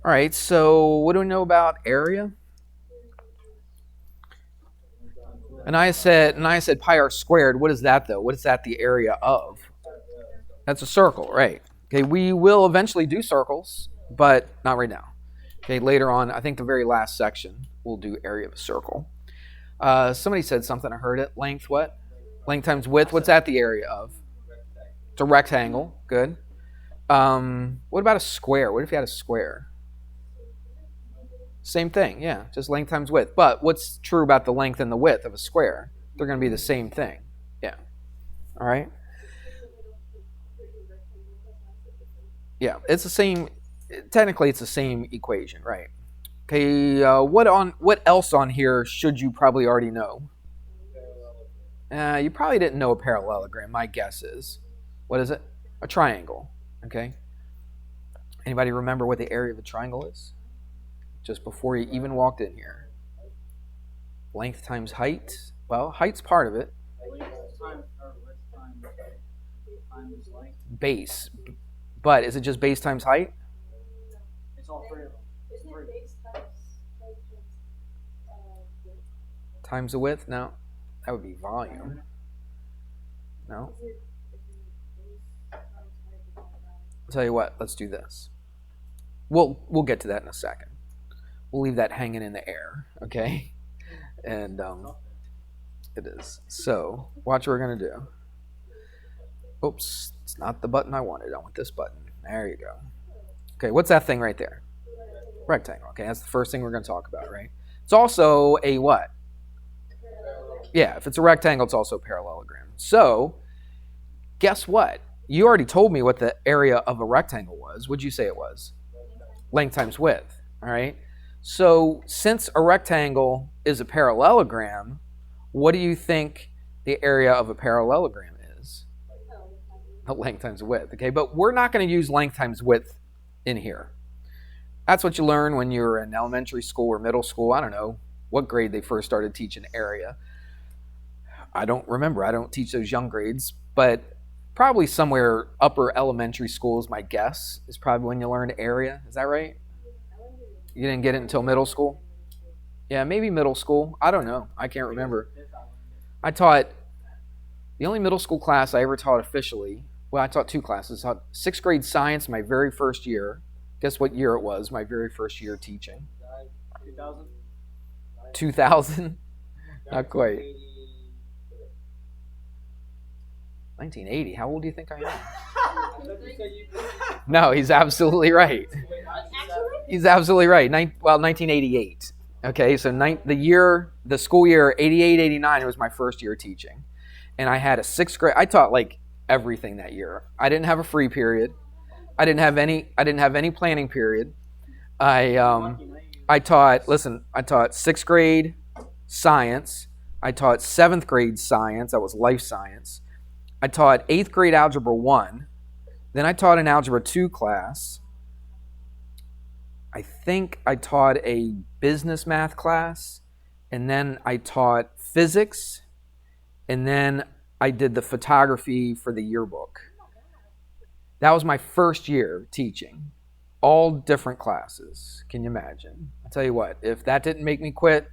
All right, so what do we know about area? And I said pi r squared. What is that though? What is that the area of? That's a circle, right? Okay, we will eventually do circles, but not right now. Okay, later on, I think the very last section we'll do area of a circle. Somebody said something. I heard it. Length what? Length times width. What's that the area of? It's a rectangle. Good. What about a square? What if you had a square? Same thing, yeah, just length times width. But what's true about the length and the width of a square? They're going to be the same thing. Yeah. All right. Yeah, it's the same. Technically, it's the same equation, right? Okay. What else on here should you probably already know? You probably didn't know a parallelogram. My guess is, what is it? A triangle. Okay. Anybody remember what the area of a triangle is? Just before you even walked in here. Length times height. Well, height's part of it. Base. But is it just base times height? It's all three of them. It's three. Times the width? No. That would be volume. No. I'll tell you what, let's do this. We'll get to that in a second. We'll leave that hanging in the air, okay? And it is. So, watch what we're going to do. Oops, it's not the button I wanted. I want this button. There you go. Okay, what's that thing right there? Rectangle. Okay, that's the first thing we're going to talk about, right? It's also a what? Yeah, if it's a rectangle, it's also a parallelogram. So, guess what? You already told me what the area of a rectangle was. What'd you say it was? Length times width, all right? So, since a rectangle is a parallelogram, what do you think the area of a parallelogram is? Length times width, okay? But we're not going to use length times width in here. That's what you learn when you're in elementary school or middle school. I don't know what grade they first started teaching area. I don't remember. I don't teach those young grades, but probably somewhere upper elementary school is my guess. Is probably when you learn area. Is that right? You didn't get it until middle school? Yeah, maybe middle school. I don't know. I can't remember. I taught the only middle school class I ever taught officially. Well, I taught two classes. I taught sixth grade science my very first year. Guess what year it was? My very first year teaching. 2000. 2000? Not quite. 1980. How old do you think I am? No, he's absolutely right. He's absolutely right. 1988. Okay, so the school year 88, 89 was my first year teaching. And I had a sixth grade. I taught like everything that year. I didn't have a free period. I didn't have any planning period. I taught sixth grade science. I taught seventh grade science. That was life science. I taught eighth grade algebra 1. Then I taught an algebra 2 class. I think I taught a business math class. And then I taught physics. And then I did the photography for the yearbook. That was my first year teaching. All different classes. Can you imagine? I'll tell you what, if that didn't make me quit,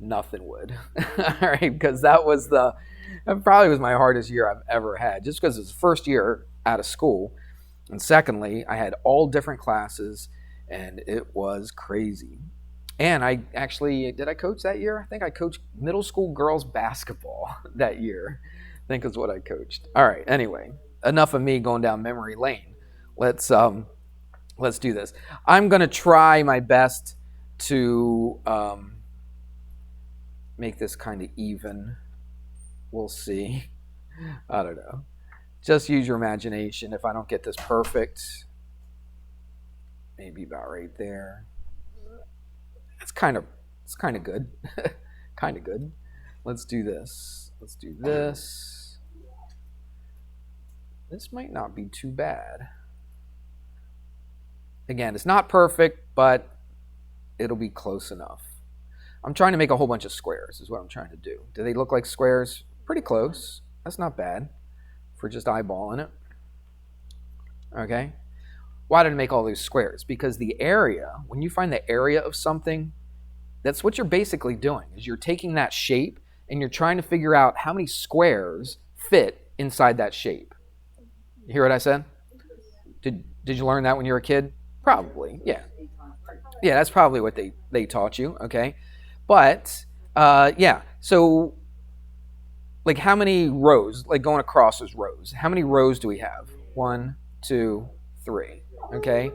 nothing would. All right, because that probably was my hardest year I've ever had, just because it was the first year out of school. And secondly, I had all different classes, and it was crazy. And did I coach that year? I think I coached middle school girls basketball that year. I think is what I coached. All right, anyway, enough of me going down memory lane. Let's do this. I'm going to try my best to make this kind of even. We'll see. I don't know. Just use your imagination. If I don't get this perfect, maybe about right there. It's kind of good. Kind of good. Let's do this. Let's do this. This might not be too bad. Again, it's not perfect, but it'll be close enough. I'm trying to make a whole bunch of squares is what I'm trying to do. Do they look like squares? Pretty close. That's not bad for just eyeballing it. Okay. Why did it make all those squares? Because the area, when you find the area of something, that's what you're basically doing, is you're taking that shape and you're trying to figure out how many squares fit inside that shape. You hear what I said? Did you learn that when you were a kid? Probably, yeah. Yeah, that's probably what they taught you, okay? But, yeah, so, like, how many rows, like going across those rows, how many rows do we have? 1, 2, 3, okay?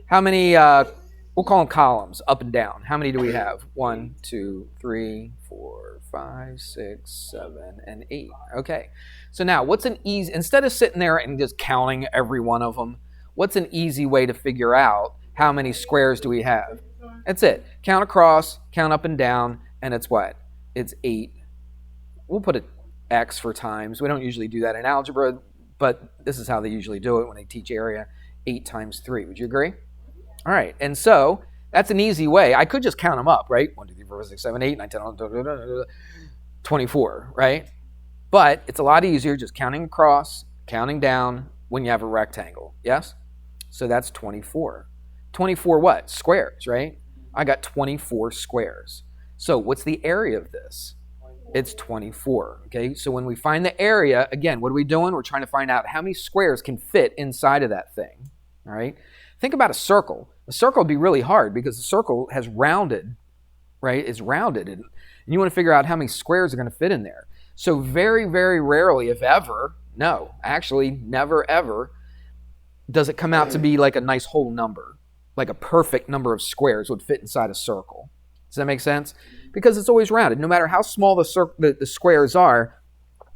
How many, we'll call them columns, up and down. How many do we have? 1, 2, 3, 4, 5, 6, 7, and 8, okay? So now, what's an easy, instead of sitting there and just counting every one of them, what's an easy way to figure out how many squares do we have? That's it. Count across, count up and down, and it's what? It's 8. We'll put an X for times. We don't usually do that in algebra, but this is how they usually do it when they teach area. 8 times 3. Would you agree? All right. And so that's an easy way. I could just count them up, right? 1, 2, 3, 4, 5, 6, 7, 8, 9, 10, 11, 24, right? But it's a lot easier just counting across, counting down when you have a rectangle. Yes? So that's 24. 24 what? Squares, right? I got 24 squares. So what's the area of this? It's 24, okay? So when we find the area, again, what are we doing? We're trying to find out how many squares can fit inside of that thing, all right? Think about a circle. A circle would be really hard because the circle has rounded, right? It's rounded, and you want to figure out how many squares are going to fit in there. So very, very rarely, if ever, no, actually never ever, does it come out to be like a nice whole number, like a perfect number of squares would fit inside a circle. Does that make sense? Because it's always rounded. No matter how small the squares are,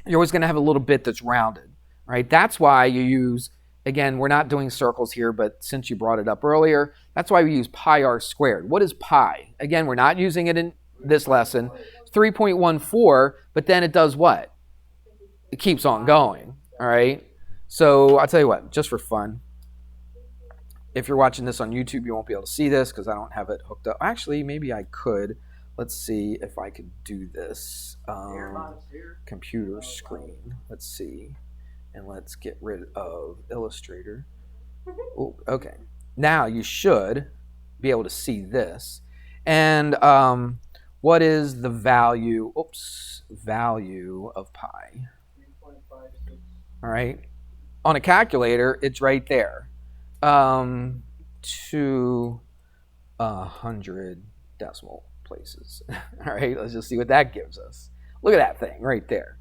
you're always going to have a little bit that's rounded, right? That's why you use, again, we're not doing circles here, but since you brought it up earlier, that's why we use pi r squared. What is pi? Again, we're not using it in this lesson. 3.14, but then it does what? It keeps on going, all right? So I'll tell you what, just for fun, if you're watching this on YouTube, you won't be able to see this because I don't have it hooked up. Actually, maybe I could. Let's see if I could do this. Computer screen. Let's see. And let's get rid of Illustrator. Oh, okay. Now you should be able to see this. And what is the value? Value of pi. 3.56. All right. On a calculator, it's right there. 200 decimal places. All right, let's just see what that gives us. Look at that thing right there.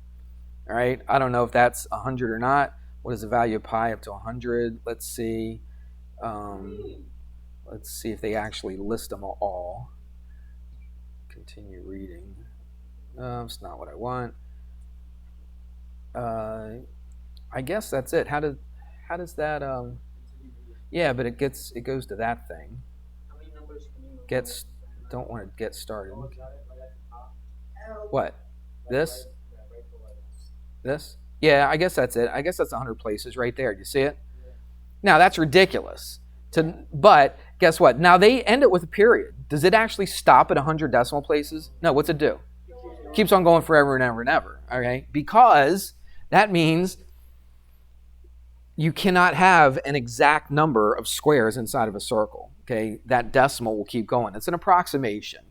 All right, I don't know if that's 100 or not. What is the value of pi up to 100? Let's see. Let's see if they actually list them all. Continue reading. It's not what I want. I guess that's it. How does that yeah, but it goes to that thing. How many numbers can you Don't want to get started. What? This? This? Yeah, I guess that's it. I guess that's 100 places right there. Do you see it? Now, that's ridiculous. But guess what? Now, they end it with a period. Does it actually stop at 100 decimal places? No, what's it do? Keeps on going forever and ever and ever. Okay? Because that means you cannot have an exact number of squares inside of a circle. Okay, that decimal will keep going. It's an approximation.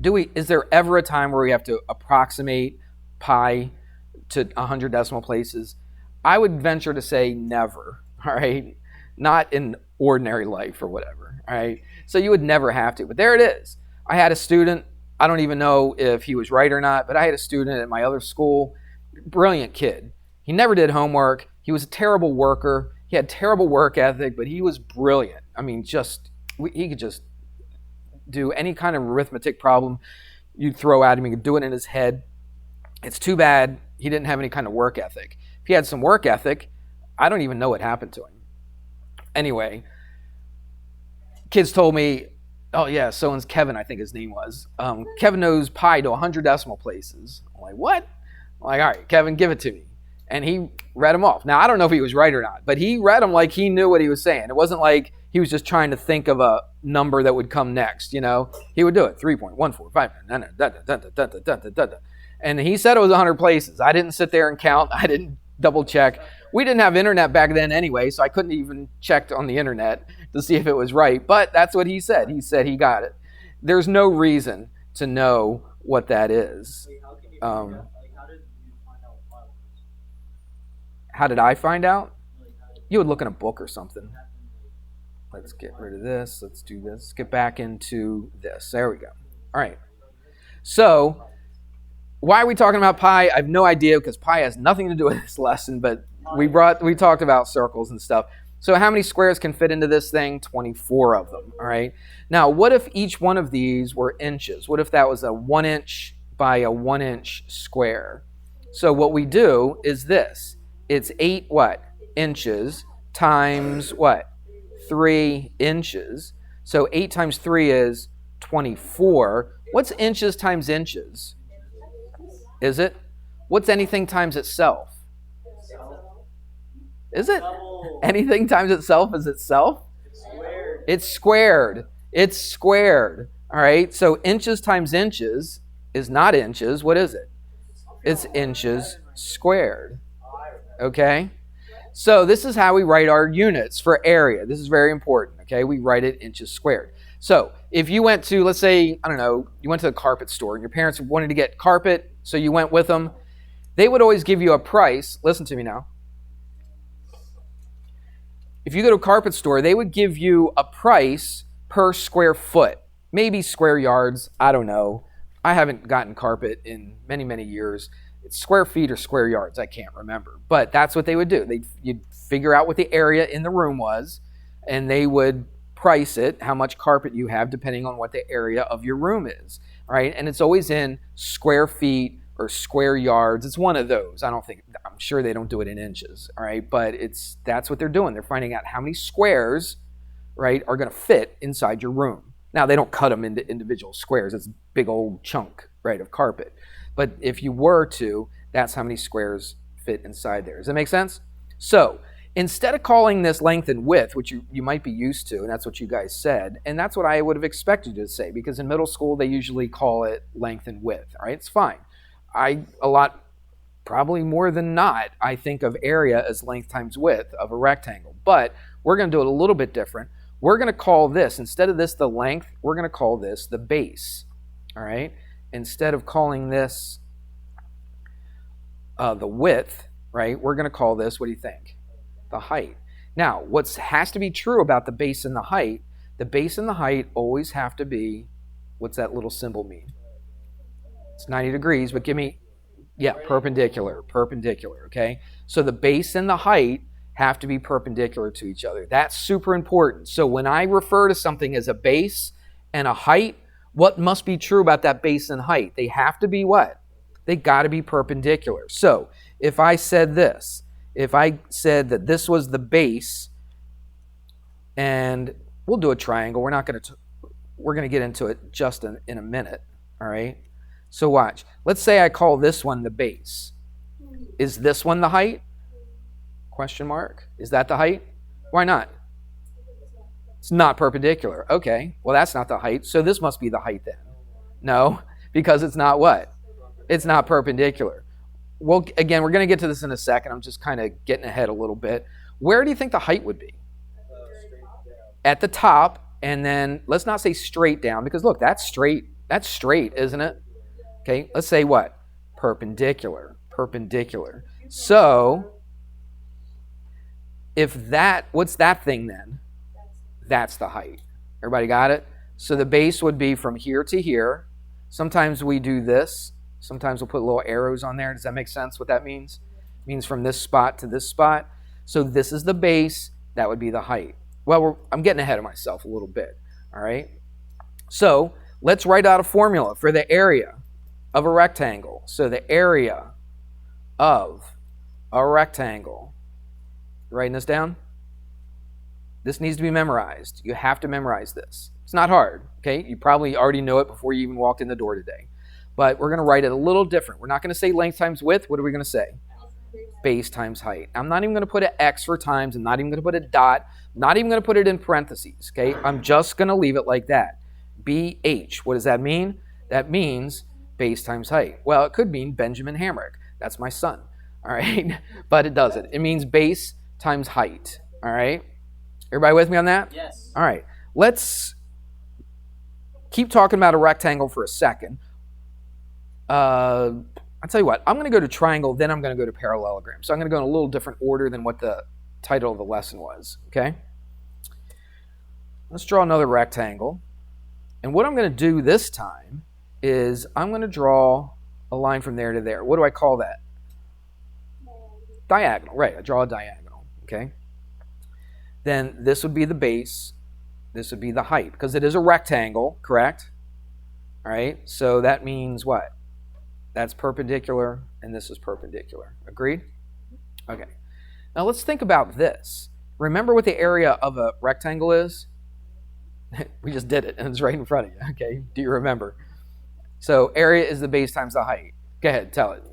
Is there ever a time where we have to approximate pi to 100 decimal places? I would venture to say never. All right, not in ordinary life or whatever. All right, so you would never have to. But there it is. I had a student. I don't even know if he was right or not, but I had a student at my other school. Brilliant kid. He never did homework. He was a terrible worker. He had terrible work ethic, but he was brilliant. I mean, he could just do any kind of arithmetic problem you'd throw at him. He could do it in his head. It's too bad he didn't have any kind of work ethic. If he had some work ethic, I don't even know what happened to him. Anyway, kids told me, oh yeah, so-and-so Kevin, I think his name was. Kevin knows pi to 100 decimal places. I'm like, what? I'm like, all right, Kevin, give it to me. And he read them off. Now, I don't know if he was right or not, but he read them like he knew what he was saying. It wasn't like he was just trying to think of a number that would come next, you know. He would do it, 3.145, and he said it was 100 places. I didn't sit there and count. I didn't double check. We didn't have internet back then anyway, so I couldn't even check on the internet to see if it was right. But that's what he said. He said he got it. There's no reason to know what that is. How did I find out? You would look in a book or something. Let's get rid of this. Let's do this. Let's get back into this. There we go. All right. So, why are we talking about pi? I have no idea because pi has nothing to do with this lesson, but we talked about circles and stuff. So how many squares can fit into this thing? 24 of them, all right? Now, what if each one of these were inches? What if that was a 1 inch by a 1 inch square? So what we do is this. It's 8 what? Inches times what? 3 inches. So 8 times 3 is 24. What's inches times inches? Is it? What's anything times itself? Is it? Anything times itself is itself? It's squared. It's squared. All right. So inches times inches is not inches. What is it? It's inches squared. Okay. So this is how we write our units for area. This is very important. Okay. We write it inches squared. So if you went to, let's say, I don't know, you went to the carpet store and your parents wanted to get carpet, so you went with them, they would always give you a price. Listen to me now. If you go to a carpet store, they would give you a price per square foot, maybe square yards. I don't know. I haven't gotten carpet in many, many years. It's square feet or square yards. I can't remember. But that's what they would do. You'd figure out what the area in the room was, and they would price it, how much carpet you have, depending on what the area of your room is. All right? And it's always in square feet or square yards. It's one of those. I'm sure they don't do it in inches, all right? But that's what they're doing. They're finding out how many squares, right, are going to fit inside your room. Now, they don't cut them into individual squares. It's a big old chunk, right, of carpet. But if you were to, that's how many squares fit inside there. Does that make sense? So instead of calling this length and width, which you might be used to, and that's what you guys said, and that's what I would have expected you to say, because in middle school, they usually call it length and width, all right? It's fine. Probably more than not, I think of area as length times width of a rectangle. But we're going to do it a little bit different. We're going to call this, instead of this the length, we're going to call this the base. All right? Instead of calling this the width, right, we're going to call this, what do you think? The height. Now, what has to be true about the base and the height always have to be, what's that little symbol mean? It's 90 degrees, but give me, perpendicular, okay? So the base and the height have to be perpendicular to each other. That's super important. So when I refer to something as a base and a height, what must be true about that base and height? They have to be what? They got to be perpendicular. So if I said this, if I said that this was the base, and we'll do a triangle. We're going to get into it just in a minute, all right? So watch. Let's say I call this one the base. Is this one the height? Question mark. Is that the height? Why not? It's not perpendicular. Okay. Well, that's not the height. So this must be the height then. No, because it's not what? It's not perpendicular. Well, again, we're going to get to this in a second. I'm just kind of getting ahead a little bit. Where do you think the height would be? At the top, and then let's not say straight down, because look, that's straight. That's straight, isn't it? Okay, let's say what? Perpendicular. So, what's that thing then? That's the height. Everybody got it? So the base would be from here to here. Sometimes we do this. Sometimes we'll put little arrows on there. Does that make sense what that means? It means from this spot to this spot. So this is the base. That would be the height. Well, I'm getting ahead of myself a little bit. All right? So let's write out a formula for the area of a rectangle. So the area of a rectangle. Writing this down? This needs to be memorized. You have to memorize this. It's not hard, okay? You probably already know it before you even walked in the door today. But we're going to write it a little different. We're not going to say length times width. What are we going to say? Base times height. I'm not even going to put an X for times. I'm not even going to put a dot. I'm not even going to put it in parentheses, okay? I'm just going to leave it like that. BH. What does that mean? That means base times height. Well, it could mean Benjamin Hamrick. That's my son. All right, but it doesn't. It means base times height. All right, everybody with me on that? Yes. All right, let's keep talking about a rectangle for a second. I'll tell you what, I'm going to go to triangle, then I'm going to go to parallelogram. So I'm going to go in a little different order than what the title of the lesson was, okay? Let's draw another rectangle. And what I'm going to do this time is I'm going to draw a line from there to there. What do I call that? Diagonal, right. I draw a diagonal, okay? Then this would be the base. This would be the height, because it is a rectangle, correct? All right, so that means what? That's perpendicular, and this is perpendicular. Agreed? Okay. Now let's think about this. Remember what the area of a rectangle is? We just did it, and it's right in front of you. Okay, do you remember? So area is the base times the height. Go ahead, tell it.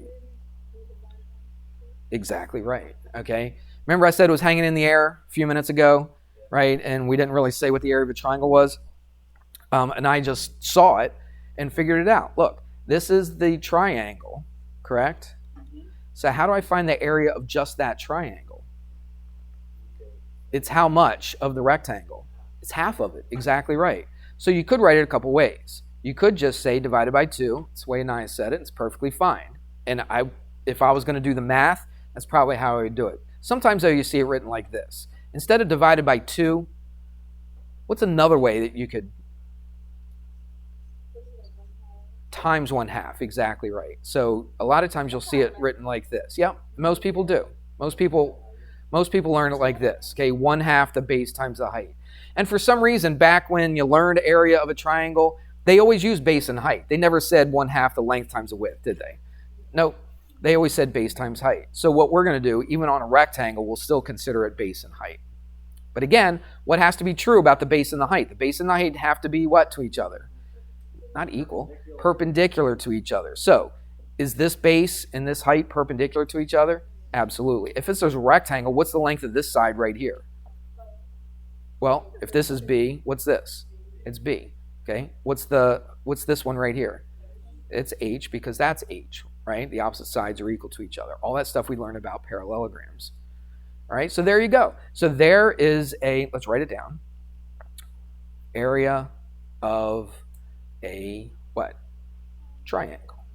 Exactly right. Okay. Remember I said it was hanging in the air a few minutes ago, right? And we didn't really say what the area of a triangle was. And I just saw it and figured it out. Look, this is the triangle, correct? So how do I find the area of just that triangle? It's how much of the rectangle? It's half of it. Exactly right. So you could write it a couple ways. You could just say divided by 2. That's the way Naya said it. It's perfectly fine. And if I was going to do the math, that's probably how I would do it. Sometimes, though, you see it written like this. Instead of divided by 2, what's another way that you could? Times 1/2. Exactly right. So a lot of times you'll see it written like this. Yep, most people do. Most people learn it like this. Okay, 1/2 the base times the height. And for some reason, back when you learned area of a triangle, they always used base and height. They never said 1/2 the length times the width, did they? Nope. They always said base times height. So what we're going to do, even on a rectangle, we'll still consider it base and height. But again, what has to be true about the base and the height? The base and the height have to be what to each other? Not equal, perpendicular to each other. So is this base and this height perpendicular to each other? Absolutely. If it's a rectangle, what's the length of this side right here? Well, if this is B, what's this? It's B. Okay. What's this one right here? It's H, because that's H, right? The opposite sides are equal to each other. All that stuff we learned about parallelograms. All right, so there you go. So there is let's write it down. Area of a what? Triangle.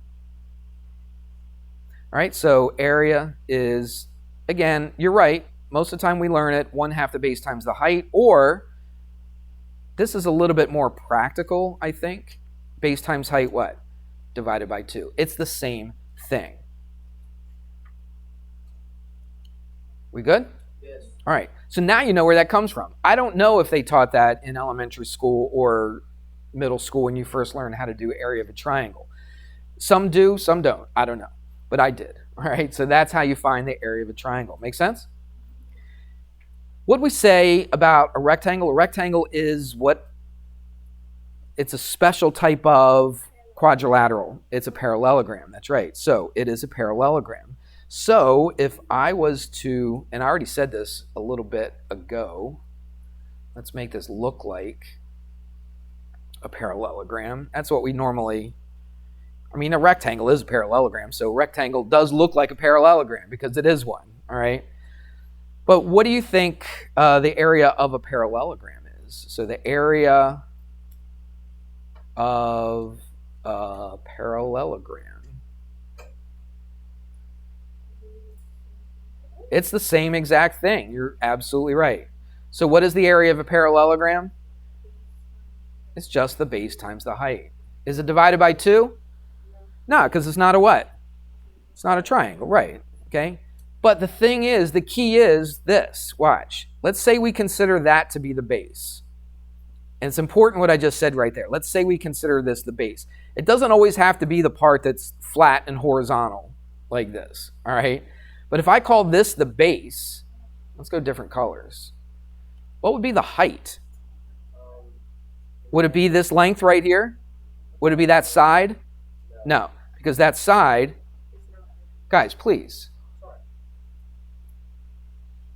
All right, so area is, again, you're right. Most of the time we learn it 1/2 the base times the height, or this is a little bit more practical, I think. Base times height, what? Divided by 2. It's the same thing. We good? Yes. All right. So now you know where that comes from. I don't know if they taught that in elementary school or middle school when you first learned how to do area of a triangle. Some do, some don't. I don't know. But I did. All right. So that's how you find the area of a triangle. Make sense? What we say about a rectangle is it's a special type of quadrilateral. It's a parallelogram. That's right. So it is a parallelogram. So if I was to, and I already said this a little bit ago, let's make this look like a parallelogram. That's what we normally, a rectangle is a parallelogram. So a rectangle does look like a parallelogram because it is one. All right. But what do you think the area of a parallelogram is? So the area of a parallelogram. It's the same exact thing. You're absolutely right. So what is the area of a parallelogram? It's just the base times the height. Is it divided by 2? No, because it's not a what? It's not a triangle, right? Okay. But the thing is, the key is this. Watch. Let's say we consider that to be the base. And it's important what I just said right there. Let's say we consider this the base. It doesn't always have to be the part that's flat and horizontal like this, all right? But if I call this the base, let's go different colors. What would be the height? Would it be this length right here? Would it be that side? No, because that side, guys, please.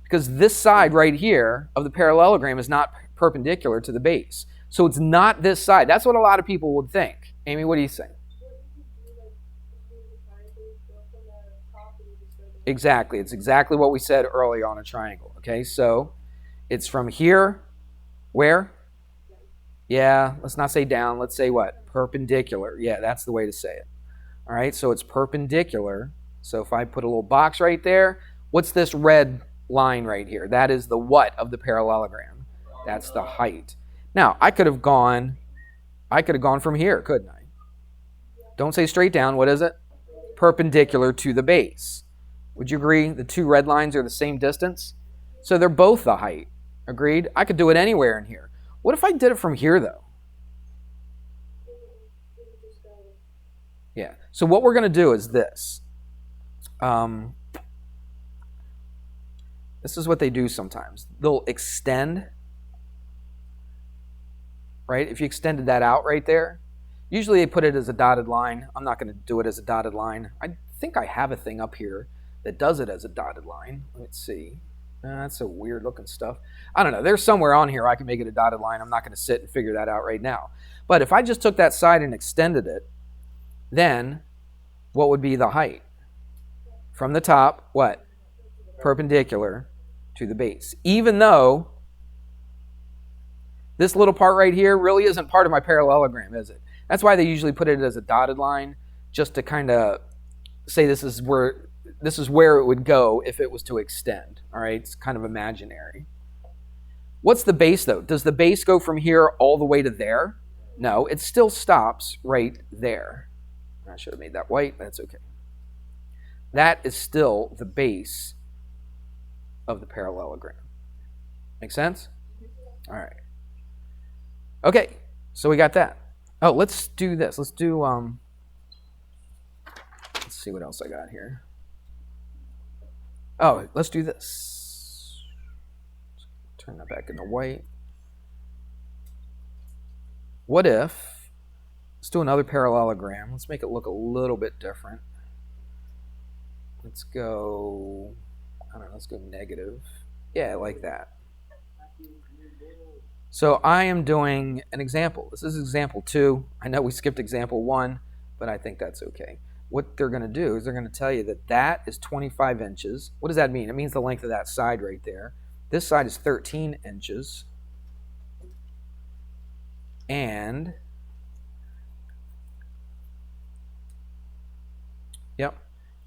Because this side right here of the parallelogram is not perpendicular to the base. So it's not this side. That's what a lot of people would think. Amy, what do you think? Exactly. It's exactly what we said earlier on a triangle. Okay, so it's from here, where? Yeah, let's not say down. Let's say what? Perpendicular. Yeah, that's the way to say it. All right, so it's perpendicular. So if I put a little box right there, what's this red line right here? That is the what of the parallelogram. That's the height. Now, I could have gone from here, couldn't I? Don't say straight down. What is it? Perpendicular to the base. Would you agree the two red lines are the same distance? So they're both the height. Agreed? I could do it anywhere in here. What if I did it from here, though? Yeah. So what we're going to do is this. This is what they do sometimes. They'll extend, right? If you extended that out right there, usually they put it as a dotted line. I'm not going to do it as a dotted line. I think I have a thing up here that does it as a dotted line. Let's see. That's a weird looking stuff. I don't know. There's somewhere on here I can make it a dotted line. I'm not going to sit and figure that out right now. But if I just took that side and extended it, then what would be the height? From the top, what? Perpendicular to the base. Even though this little part right here really isn't part of my parallelogram, is it? That's why they usually put it as a dotted line, just to kind of say this is where it would go if it was to extend. All right, it's kind of imaginary. What's the base, though? Does the base go from here all the way to there? No, it still stops right there. I should have made that white. That's okay. That is still the base of the parallelogram. Make sense? All right. Okay, so we got that. Oh, let's do this. Let's see what else I got here. Oh, let's do this. Turn that back into white. What if, let's do another parallelogram. Let's make it look a little bit different. Let's go, I don't know, let's go negative. Yeah, I like that. So I am doing an example. This is example 2. I know we skipped example 1, but I think that's okay. What they're going to do is they're going to tell you that that is 25 inches. What does that mean? It means the length of that side right there. This side is 13 inches. And, yep,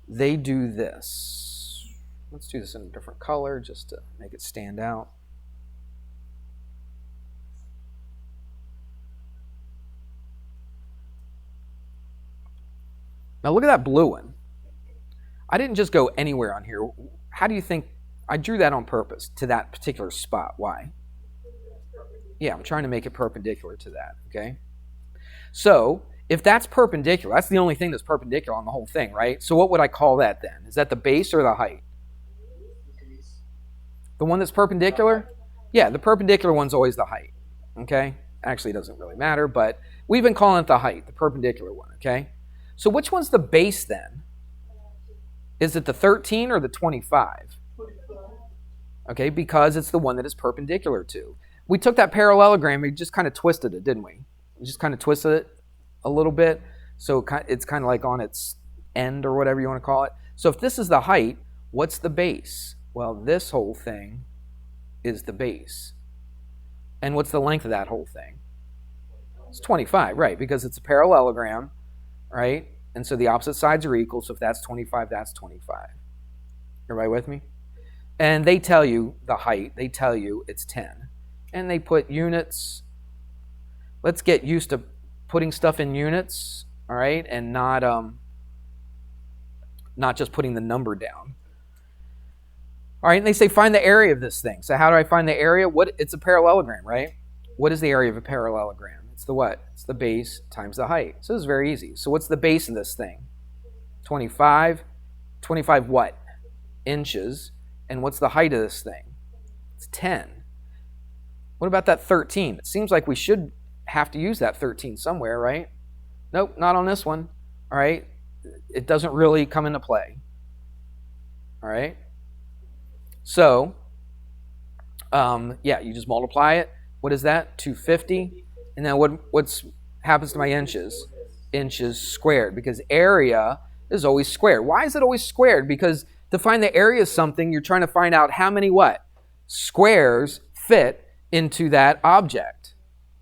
they do this. Let's do this in a different color just to make it stand out. Now look at that blue one. I didn't just go anywhere on here. How do you think? I drew that on purpose to that particular spot. Why? Yeah, I'm trying to make it perpendicular to that, okay? So if that's perpendicular, that's the only thing that's perpendicular on the whole thing, right? So what would I call that then? Is that the base or the height? The one that's perpendicular? Yeah, the perpendicular one's always the height, okay? Actually, it doesn't really matter, but we've been calling it the height, the perpendicular one, okay? So which one's the base then? Is it the 13 or the 25? Okay, because it's the one that is perpendicular to. We took that parallelogram, we just kind of twisted it, didn't we? We just kind of twisted it a little bit, so it's kind of like on its end or whatever you want to call it. So if this is the height, what's the base? Well, this whole thing is the base. And what's the length of that whole thing? It's 25, right, because it's a parallelogram, right? And so the opposite sides are equal, so if that's 25, that's 25. Everybody with me? And they tell you the height. They tell you it's 10. And they put units. Let's get used to putting stuff in units, all right, and not just putting the number down. All right, and they say find the area of this thing. So how do I find the area? It's a parallelogram, right? What is the area of a parallelogram? It's the what? It's the base times the height. So this is very easy. So what's the base of this thing? 25. 25 what? Inches. And what's the height of this thing? It's 10. What about that 13? It seems like we should have to use that 13 somewhere, right? Nope, not on this one. All right? It doesn't really come into play. All right? So, yeah, you just multiply it. What is that? 250. And then what happens to my inches? Inches squared, because area is always squared. Why is it always squared? Because To find the area of something, you're trying to find out how many what? Squares fit into that object.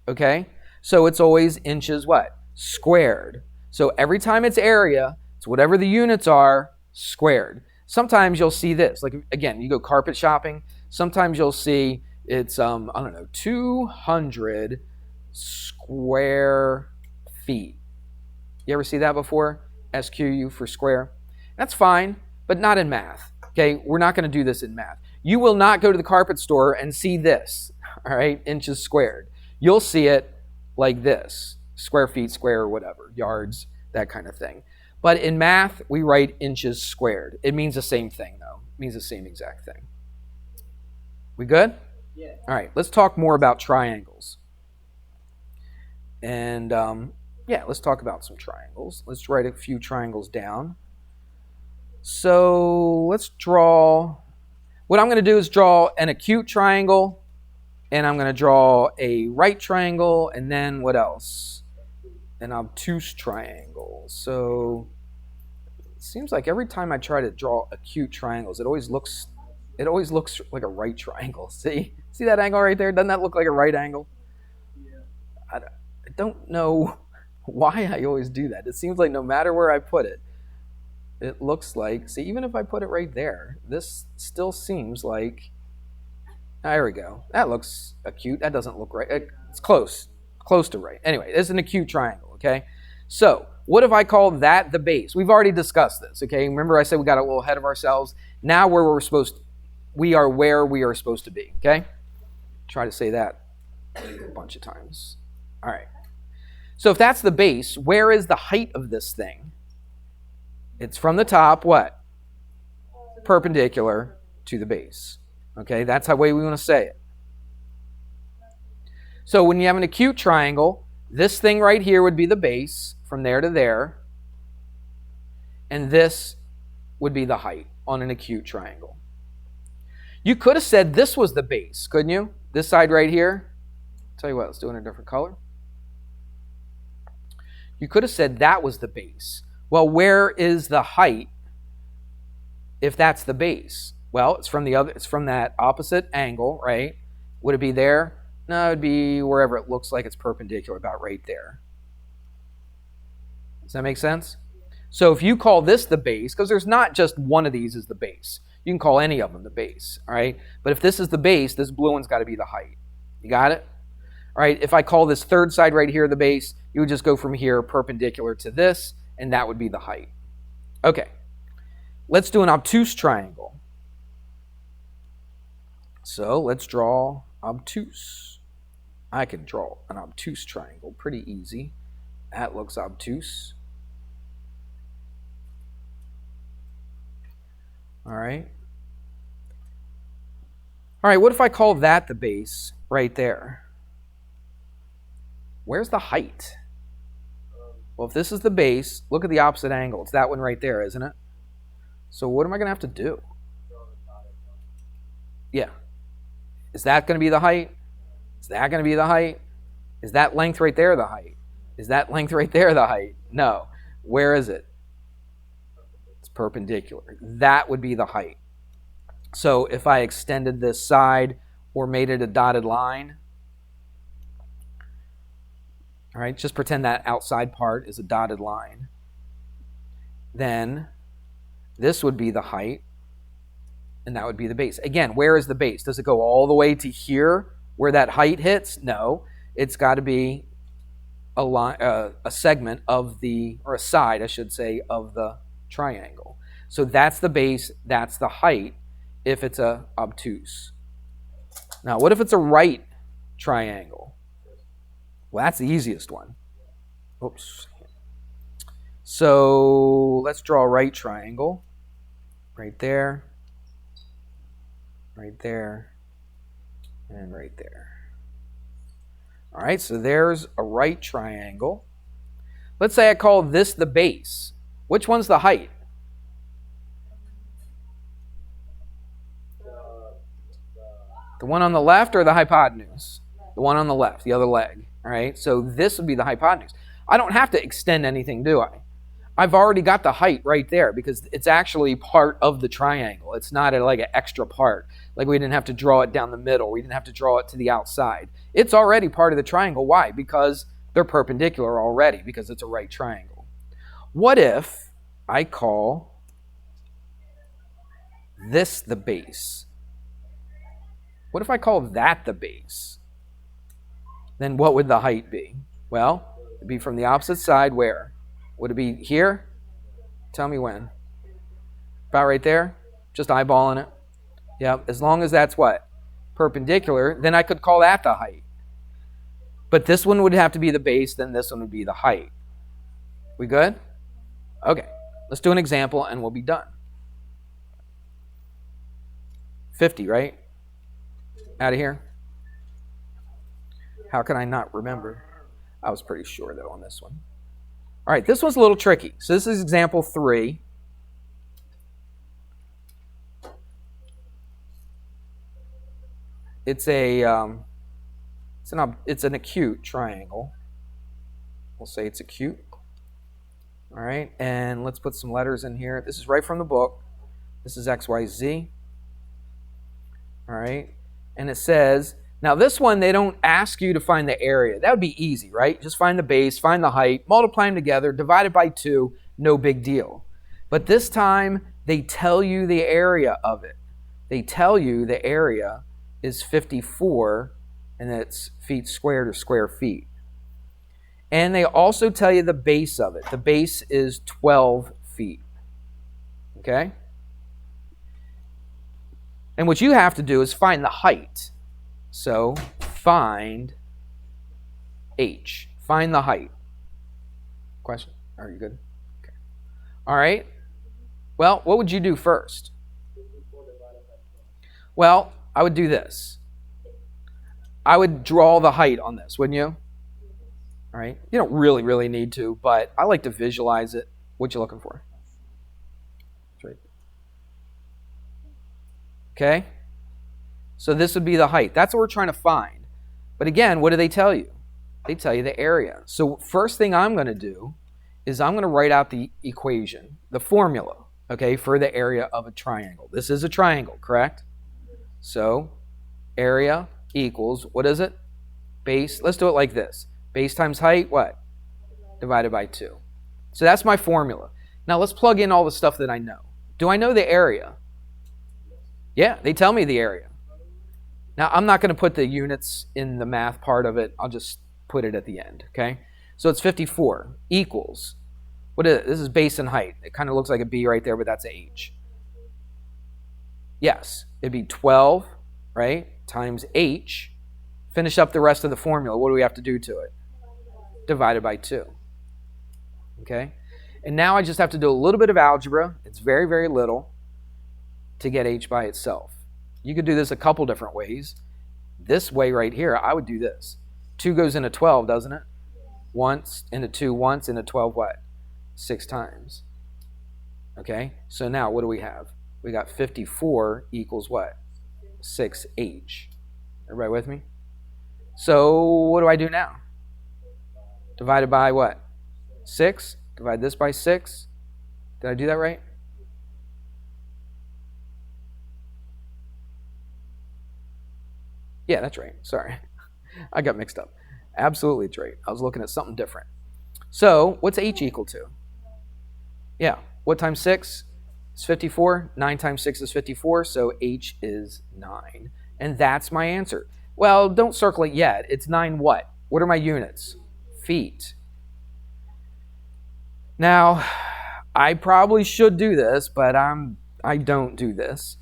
Okay? So it's always inches what? Squared. So every time it's area, it's whatever the units are, squared. Sometimes you'll see this. Like, again, you go carpet shopping. Sometimes you'll see it's, 200 square feet. You ever see that before? SQU for square. That's fine, but not in math. Okay, we're not going to do this in math. You will not go to the carpet store and see this, all right, inches squared. You'll see it like this, square feet, square, whatever, yards, that kind of thing. But in math, we write inches squared. It means the same thing, though. It means the same exact thing. We good? Yeah. All right, let's talk more about triangles. And, let's talk about some triangles. Let's write a few triangles down. So let's draw, what I'm going to do is draw an acute triangle, and I'm going to draw a right triangle, and then what else? An obtuse triangle. So it seems like every time I try to draw acute triangles, it always looks like a right triangle. See that angle right there? Doesn't that look like a right angle? Yeah. I don't know why I always do that. It seems like no matter where I put it, it looks like, see, even if I put it right there, this still seems like, there we go. That looks acute. That doesn't look right. It's close to right. Anyway, it's an acute triangle, okay? So what if I call that the base? We've already discussed this, okay? Remember I said we got a little ahead of ourselves. Now we are where we are supposed to be, okay? Try to say that a bunch of times. All right. So if that's the base, where is the height of this thing? It's from the top, what? Perpendicular to the base. Okay, that's the way we want to say it. So when you have an acute triangle, this thing right here would be the base from there to there. And this would be the height on an acute triangle. You could have said this was the base, couldn't you? This side right here. Tell you what, let's do it in a different color. You could have said that was the base. Well, where is the height if that's the base? Well, it's from that opposite angle, right? Would it be there? No, it would be wherever it looks like it's perpendicular, about right there. Does that make sense? So if you call this the base, because there's not just one of these is the base. You can call any of them the base, all right? But if this is the base, this blue one's got to be the height. You got it? All right, if I call this third side right here the base, you would just go from here perpendicular to this, and that would be the height. Okay, let's do an obtuse triangle. So let's draw obtuse. I can draw an obtuse triangle pretty easy. That looks obtuse. All right. All right, what if I call that the base right there? Where's the height? Well, if this is the base, look at the opposite angle. It's that one right there, isn't it? So what am I going to have to do? Yeah. Is that going to be the height? Is that going to be the height? Is that length right there the height? Is that length right there the height? No. Where is it? It's perpendicular. That would be the height. So if I extended this side or made it a dotted line, all right, just pretend that outside part is a dotted line. Then this would be the height, and that would be the base. Again, where is the base? Does it go all the way to here where that height hits? No. It's got to be a line, a segment of the, or a side, I should say, of the triangle. So that's the base, that's the height if it's a obtuse. Now, what if it's a right triangle? Well, that's the easiest one. Oops. So let's draw a right triangle. Right there, and right there. All right, so there's a right triangle. Let's say I call this the base. Which one's the height? The one on the left or the hypotenuse? The one on the left, the other leg. All right, so this would be the hypotenuse. I don't have to extend anything, do I? I've already got the height right there because it's actually part of the triangle. It's not like an extra part. Like we didn't have to draw it down the middle. We didn't have to draw it to the outside. It's already part of the triangle. Why? Because they're perpendicular already, because it's a right triangle. What if I call this the base? What if I call that the base? Then what would the height be? Well, it'd be from the opposite side where? Would it be here? Tell me when. About right there? Just eyeballing it. Yeah, as long as that's what? Perpendicular, then I could call that the height. But this one would have to be the base, then this one would be the height. We good? Okay, let's do an example and we'll be done. 50, right? Out of here. How can I not remember? I was pretty sure, though, on this one. All right, this one's a little tricky. So this is example 3. It's an acute triangle. We'll say it's acute. All right, and let's put some letters in here. This is right from the book. This is XYZ. All right, and it says, now this one, they don't ask you to find the area. That would be easy, right? Just find the base, find the height, multiply them together, divide it by 2, no big deal. But this time, they tell you the area of it. They tell you the area is 54, and it's feet squared or square feet. And they also tell you the base of it. The base is 12 feet. Okay? And what you have to do is find the height. So find H. Find the height. Question? Are you good? Okay. All right. Well, what would you do first? Well, I would do this. I would draw the height on this, wouldn't you? All right. You don't really need to, but I like to visualize it. What you looking for? That's right. Okay. So this would be the height. That's what we're trying to find. But again, what do they tell you? They tell you the area. So first thing I'm going to do is I'm going to write out the equation, the formula, okay, for the area of a triangle. This is a triangle, correct? So area equals, what is it? Base. Let's do it like this. Base times height, what? Divided by 2. So that's my formula. Now let's plug in all the stuff that I know. Do I know the area? Yeah, they tell me the area. Now, I'm not going to put the units in the math part of it. I'll just put it at the end, okay? So it's 54 equals, what is it? This is base and height. It kind of looks like a B right there, but that's a H. Yes, it'd be 12, right, times H. Finish up the rest of the formula. What do we have to do to it? Divided by 2, okay? And now I just have to do a little bit of algebra. It's very little to get H by itself. You could do this a couple different ways. This way right here, I would do this. 2 goes into 12, doesn't it? Once, into 2 once, into 12 what? 6 times. Okay, so now what do we have? We got 54 equals what? 6H. Everybody with me? So what do I do now? Divided by what? 6? Divide this by 6. Did I do that right? Yeah, that's right. Sorry. I got mixed up. Absolutely, it's right. I was looking at something different. So, what's H equal to? Yeah, what times 6 is 54? 9 times 6 is 54, so H is 9. And that's my answer. Well, don't circle it yet. It's 9 what? What are my units? Feet. Now, I probably should do this, but I don't do this.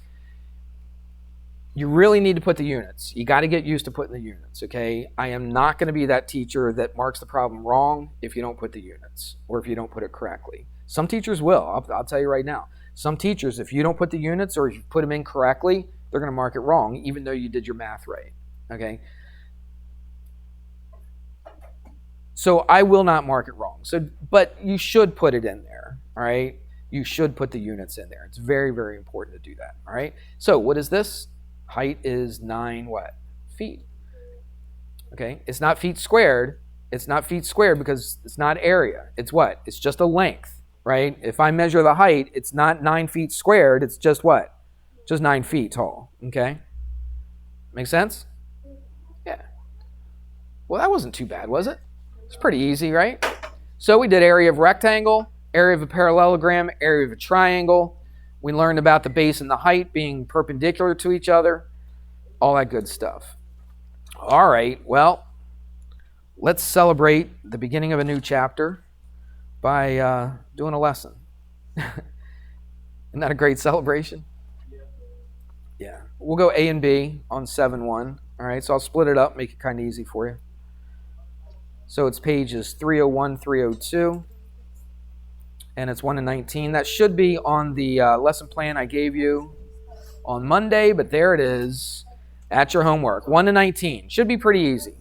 You really need to put the units. You got to get used to putting the units, okay? I am not going to be that teacher that marks the problem wrong if you don't put the units or if you don't put it correctly. Some teachers will. I'll tell you right now. Some teachers, if you don't put the units or if you put them in correctly, they're going to mark it wrong even though you did your math right, okay? So I will not mark it wrong. But you should put it in there, all right? You should put the units in there. It's very important to do that, all right? So what is this? Height is 9 what? Feet. Okay, it's not feet squared. It's not feet squared because it's not area. It's what? It's just a length. right? If I measure the height, it's not 9 feet squared. It's just what? Just 9 feet tall. Okay? Make sense? Yeah. Well, that wasn't too bad, was it? It's pretty easy, right? So we did area of a rectangle, area of a parallelogram, area of a triangle. We learned about the base and the height being perpendicular to each other. All that good stuff. All right, well, let's celebrate the beginning of a new chapter by doing a lesson. Isn't that a great celebration? Yeah. We'll go A and B on 7-1. All right, so I'll split it up, make it kind of easy for you. So it's pages 301, 302, and it's 1 and 19. That should be on the lesson plan I gave you on Monday, but there it is at your homework. 1 to 19. Should be pretty easy.